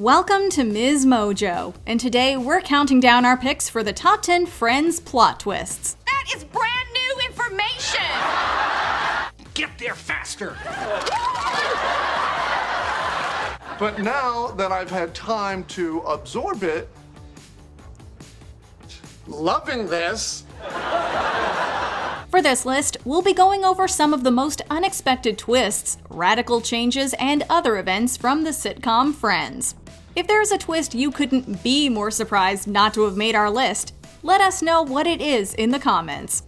Welcome to MsMojo, and today we're counting down our picks for the top 10 Friends plot twists. That is brand new information! Get there faster! But now that I've had time to absorb it, loving this. For this list, we'll be going over some of the most unexpected twists, radical changes, and other events from the sitcom Friends. If there's a twist you couldn't be more surprised not to have made our list, let us know what it is in the comments.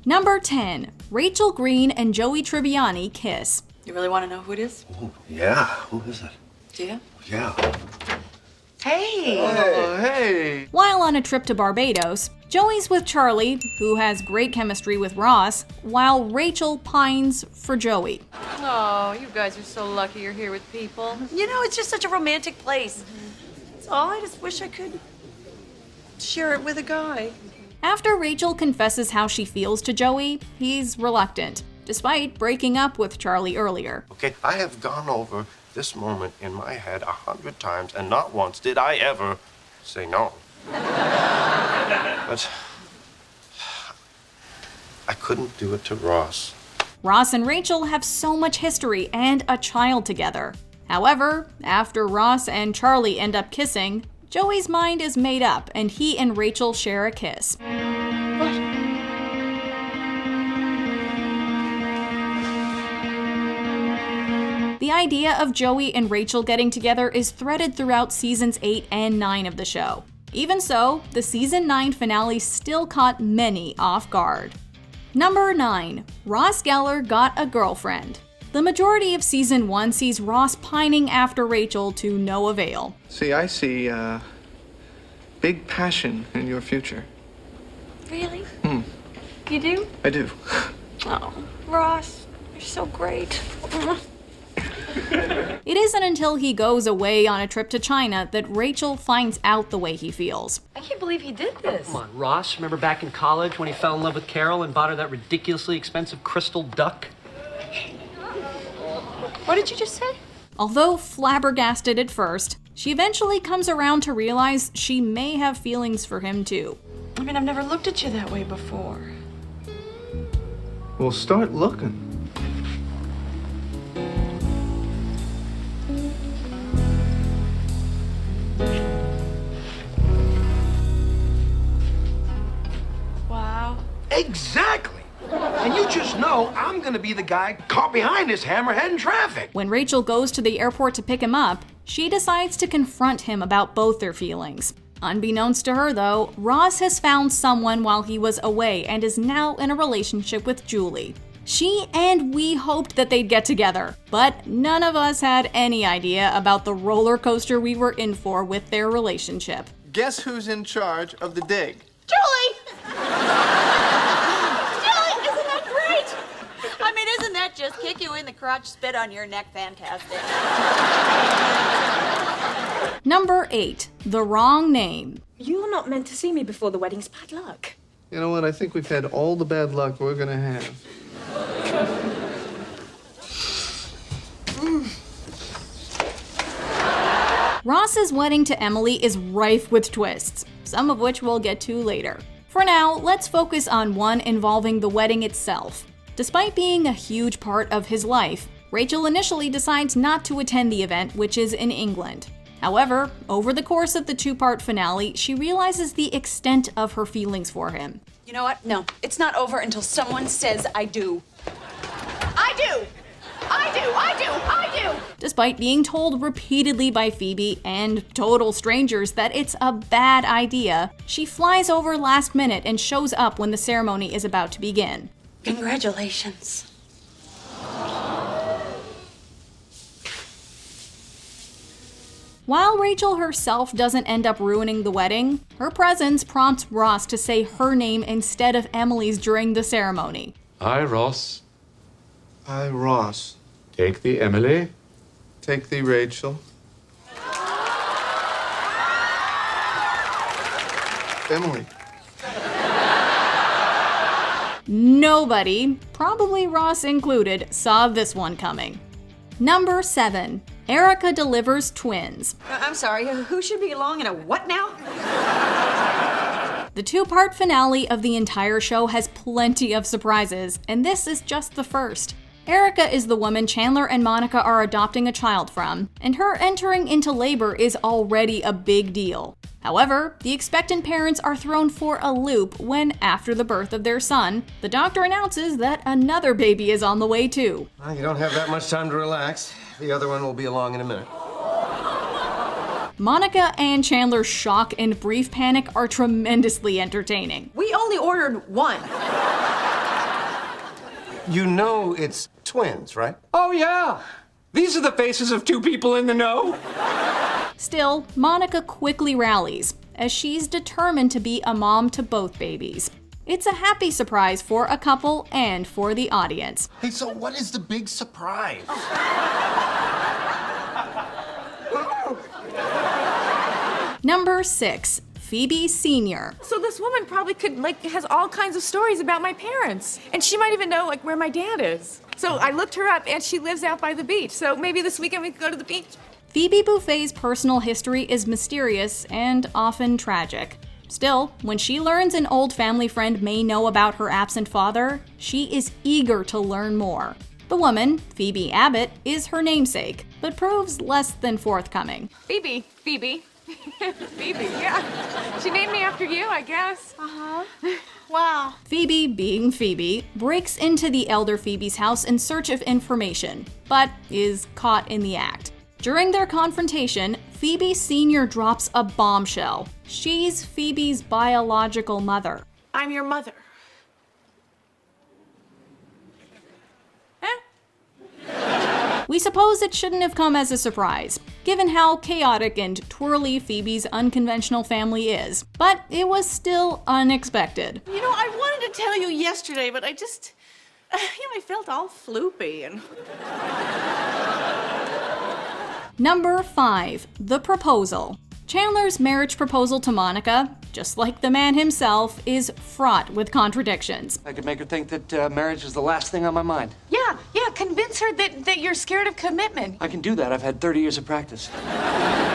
Number 10. Rachel Green and Joey Tribiani kiss. You really want to know who it is? Oh, yeah. Who is it? Do you? Yeah. Hey! Oh, hey. While on a trip to Barbados, Joey's with Charlie, who has great chemistry with Ross, while Rachel pines for Joey. Oh, you guys are so lucky you're here with people. You know, it's just such a romantic place. That's all. I just wish I could share it with a guy. After Rachel confesses how she feels to Joey, he's reluctant, despite breaking up with Charlie earlier. Okay, I have gone over this moment in my head 100 times, and not once did I ever say no. But I couldn't do it to Ross. Ross and Rachel have so much history and a child together. However, after Ross and Charlie end up kissing, Joey's mind is made up and he and Rachel share a kiss. The idea of Joey and Rachel getting together is threaded throughout seasons 8 and 9 of the show. Even so, the season 9 finale still caught many off guard. Number 9. Ross Geller got a girlfriend. The majority of season 1 sees Ross pining after Rachel to no avail. See, I see big passion in your future. Really? You do? I do. Oh, Ross, you're so great. It isn't until he goes away on a trip to China that Rachel finds out the way he feels. I can't believe he did this. Come on, Ross, remember back in college when he fell in love with Carol and bought her that ridiculously expensive crystal duck? What did you just say? Although flabbergasted at first, she eventually comes around to realize she may have feelings for him too. I mean, I've never looked at you that way before. Well, start looking. Wow. Exactly! And you just know I'm gonna be the guy caught behind this hammerhead in traffic. When Rachel goes to the airport to pick him up, she decides to confront him about both their feelings. Unbeknownst to her, though, Ross has found someone while he was away and is now in a relationship with Julie. She and we hoped that they'd get together, but none of us had any idea about the roller coaster we were in for with their relationship. Guess who's in charge of the dig? Julie! Julie, isn't that great? I mean, isn't that just kick you in the crotch, spit on your neck, fantastic? Number 8. The wrong name. You're not meant to see me before the wedding's bad luck. You know what? I think we've had all the bad luck we're gonna have. Ross's wedding to Emily is rife with twists, some of which we'll get to later. For now, let's focus on one involving the wedding itself. Despite being a huge part of his life, Rachel initially decides not to attend the event, which is in England. However, over the course of the 2-part finale, she realizes the extent of her feelings for him. You know what? No, it's not over until someone says I do. I do! I do! I do! I do! Despite being told repeatedly by Phoebe and total strangers that it's a bad idea, she flies over last minute and shows up when the ceremony is about to begin. Congratulations. While Rachel herself doesn't end up ruining the wedding, her presence prompts Ross to say her name instead of Emily's during the ceremony. I, Ross, Hi, Ross. take thee, Emily. Take thee, Rachel. Emily. Nobody, probably Ross included, saw this one coming. Number 7. Erica delivers twins. I'm sorry, who should belong in a what now? The two-part finale of the entire show has plenty of surprises, and this is just the first. Erica is the woman Chandler and Monica are adopting a child from, and her entering into labor is already a big deal. However, the expectant parents are thrown for a loop when, after the birth of their son, the doctor announces that another baby is on the way too. Well, you don't have that much time to relax. The other one will be along in a minute. Monica and Chandler's shock and brief panic are tremendously entertaining. We only ordered one. You know it's twins, right? Oh, yeah. These are the faces of two people in the know. Still, Monica quickly rallies, as she's determined to be a mom to both babies. It's a happy surprise for a couple and for the audience. Hey, so what is the big surprise? Number 6. Phoebe Senior. So this woman probably has all kinds of stories about my parents. And she might even know, where my dad is. So I looked her up, and she lives out by the beach. So maybe this weekend we could go to the beach. Phoebe Buffay's personal history is mysterious and often tragic. Still, when she learns an old family friend may know about her absent father, she is eager to learn more. The woman, Phoebe Abbott, is her namesake, but proves less than forthcoming. Phoebe. Phoebe, yeah. She named me after you, I guess. Wow. Phoebe, being Phoebe, breaks into the elder Phoebe's house in search of information, but is caught in the act. During their confrontation, Phoebe Senior drops a bombshell. She's Phoebe's biological mother. I'm your mother. We suppose it shouldn't have come as a surprise, given how chaotic and twirly Phoebe's unconventional family is, but it was still unexpected. You know, I wanted to tell you yesterday, but I just, I felt all floopy and... Number 5. The Proposal. Chandler's marriage proposal to Monica, just like the man himself, is fraught with contradictions. I could make her think that marriage is the last thing on my mind. Yeah, convince her that you're scared of commitment. I can do that. I've had 30 years of practice.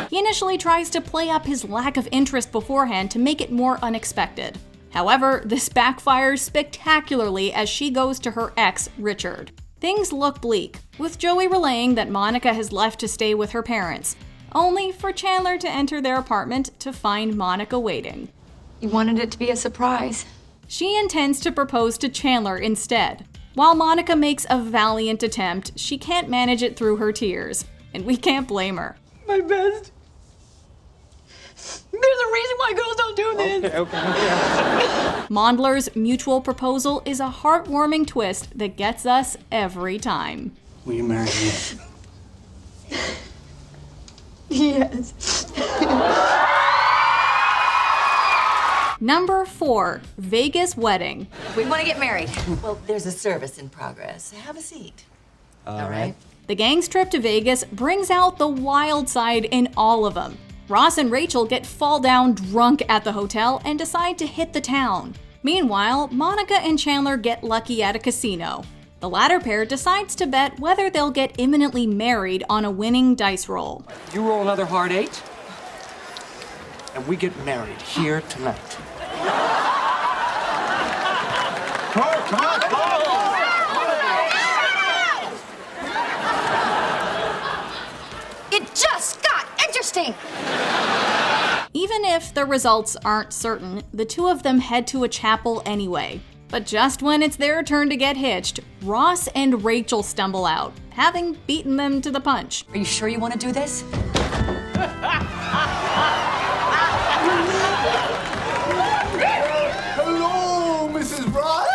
He initially tries to play up his lack of interest beforehand to make it more unexpected. However, this backfires spectacularly as she goes to her ex, Richard. Things look bleak, with Joey relaying that Monica has left to stay with her parents, only for Chandler to enter their apartment to find Monica waiting. You wanted it to be a surprise. She intends to propose to Chandler instead. While Monica makes a valiant attempt, she can't manage it through her tears, and we can't blame her. My best. There's a reason why girls don't do this. Okay. Mondler's mutual proposal is a heartwarming twist that gets us every time. Will you marry me? Yes. Number 4. Vegas Wedding. We want to get married. Well, there's a service in progress. Have a seat. All right. The gang's trip to Vegas brings out the wild side in all of them. Ross and Rachel get fall down drunk at the hotel and decide to hit the town. Meanwhile, Monica and Chandler get lucky at a casino. The latter pair decides to bet whether they'll get imminently married on a winning dice roll. You roll another hard 8, and we get married here tonight. Come on. It just got interesting. Even if the results aren't certain, the two of them head to a chapel anyway. But just when it's their turn to get hitched, Ross and Rachel stumble out, having beaten them to the punch. Are you sure you want to do this? Hello, Mrs. Ross.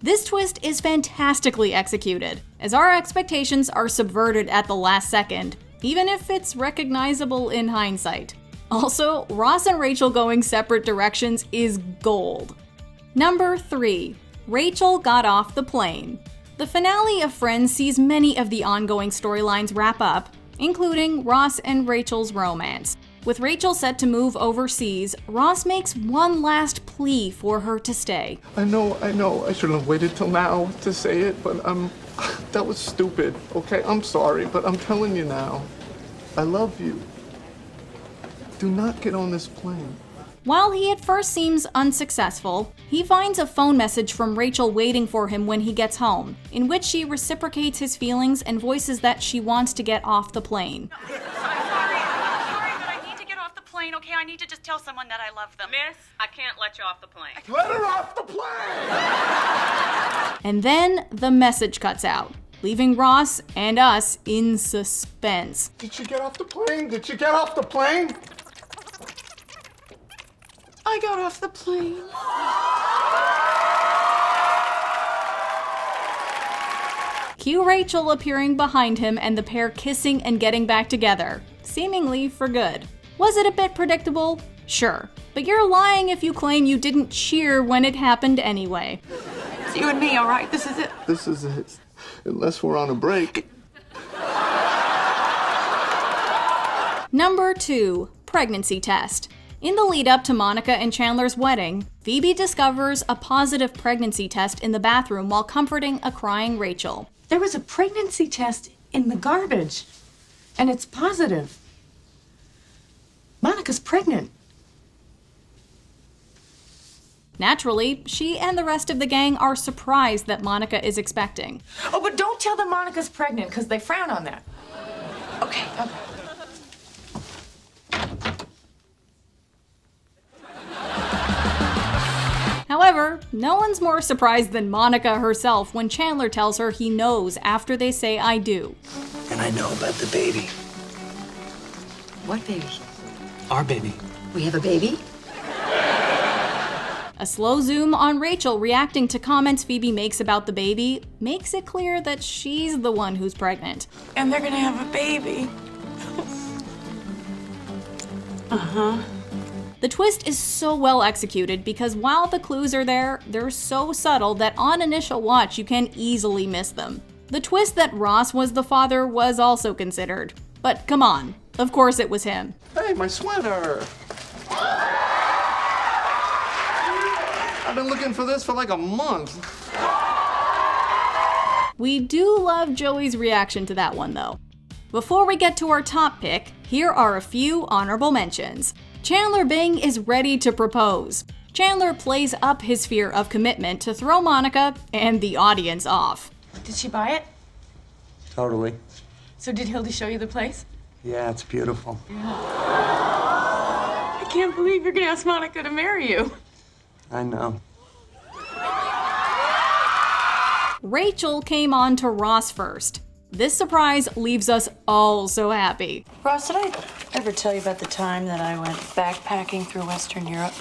This twist is fantastically executed, as our expectations are subverted at the last second, even if it's recognizable in hindsight. Also, Ross and Rachel going separate directions is gold. Number 3. Rachel got off the plane. The finale of Friends sees many of the ongoing storylines wrap up, including Ross and Rachel's romance. With Rachel set to move overseas, Ross makes one last plea for her to stay. I know. I shouldn't have waited till now to say it, but that was stupid, okay? I'm sorry, but I'm telling you now. I love you. Do not get on this plane. While he at first seems unsuccessful, he finds a phone message from Rachel waiting for him when he gets home, in which she reciprocates his feelings and voices that she wants to get off the plane. I'm sorry, but I need to get off the plane, okay? I need to just tell someone that I love them. Miss, I can't let you off the plane. Let her off the plane! And then the message cuts out, leaving Ross and us in suspense. Did you get off the plane? Did you get off the plane? I got off the plane. Cue Rachel appearing behind him and the pair kissing and getting back together, seemingly for good. Was it a bit predictable? Sure. But you're lying if you claim you didn't cheer when it happened anyway. It's you and me, all right? This is it. This is it. Unless we're on a break. Number 2, pregnancy test. In the lead up to Monica and Chandler's wedding, Phoebe discovers a positive pregnancy test in the bathroom while comforting a crying Rachel. There was a pregnancy test in the garbage, and it's positive. Monica's pregnant. Naturally, she and the rest of the gang are surprised that Monica is expecting. Oh, but don't tell them Monica's pregnant, because they frown on that. Okay. However, no one's more surprised than Monica herself when Chandler tells her he knows after they say "I do." And I know about the baby. What baby? Our baby. We have a baby? A slow zoom on Rachel reacting to comments Phoebe makes about the baby makes it clear that she's the one who's pregnant. And they're gonna have a baby. The twist is so well executed because while the clues are there, they're so subtle that on initial watch you can easily miss them. The twist that Ross was the father was also considered. But come on, of course it was him. Hey, my sweater! I've been looking for this for like a month. We do love Joey's reaction to that one though. Before we get to our top pick, here are a few honorable mentions. Chandler Bing is ready to propose. Chandler plays up his fear of commitment to throw Monica and the audience off. Did she buy it? Totally. So did Hildy show you the place? Yeah, it's beautiful. I can't believe you're gonna ask Monica to marry you. I know. Rachel came on to Ross first. This surprise leaves us all so happy. Ross, did I ever tell you about the time that I went backpacking through Western Europe?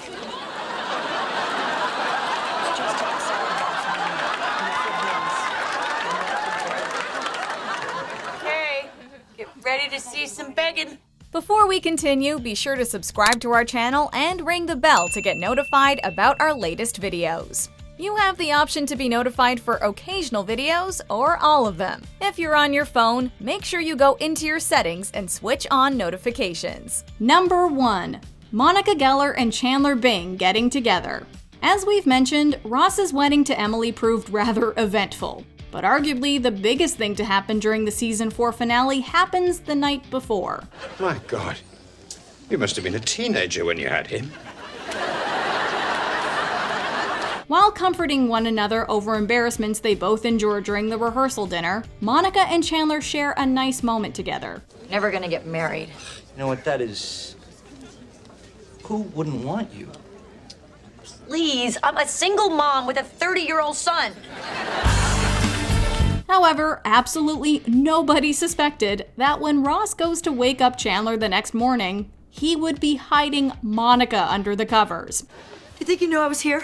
Okay, get ready to see some begging. Before we continue, be sure to subscribe to our channel and ring the bell to get notified about our latest videos. You have the option to be notified for occasional videos or all of them. If you're on your phone, make sure you go into your settings and switch on notifications. Number 1. Monica Geller and Chandler Bing getting together. As we've mentioned, Ross's wedding to Emily proved rather eventful. But arguably the biggest thing to happen during the season 4 finale happens the night before. My God, you must have been a teenager when you had him. While comforting one another over embarrassments they both endured during the rehearsal dinner, Monica and Chandler share a nice moment together. Never gonna get married. You know what that is? Who wouldn't want you? Please, I'm a single mom with a 30-year-old son. However, absolutely nobody suspected that when Ross goes to wake up Chandler the next morning, he would be hiding Monica under the covers. You think you knew I was here?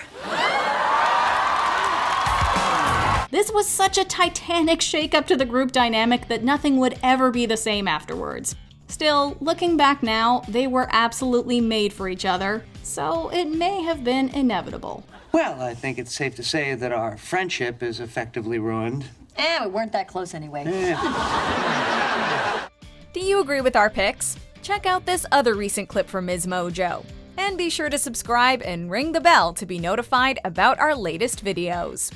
This was such a titanic shakeup to the group dynamic that nothing would ever be the same afterwards. Still, looking back now, they were absolutely made for each other, so it may have been inevitable. Well, I think it's safe to say that our friendship is effectively ruined. We weren't that close anyway. Do you agree with our picks? Check out this other recent clip from MsMojo. And be sure to subscribe and ring the bell to be notified about our latest videos.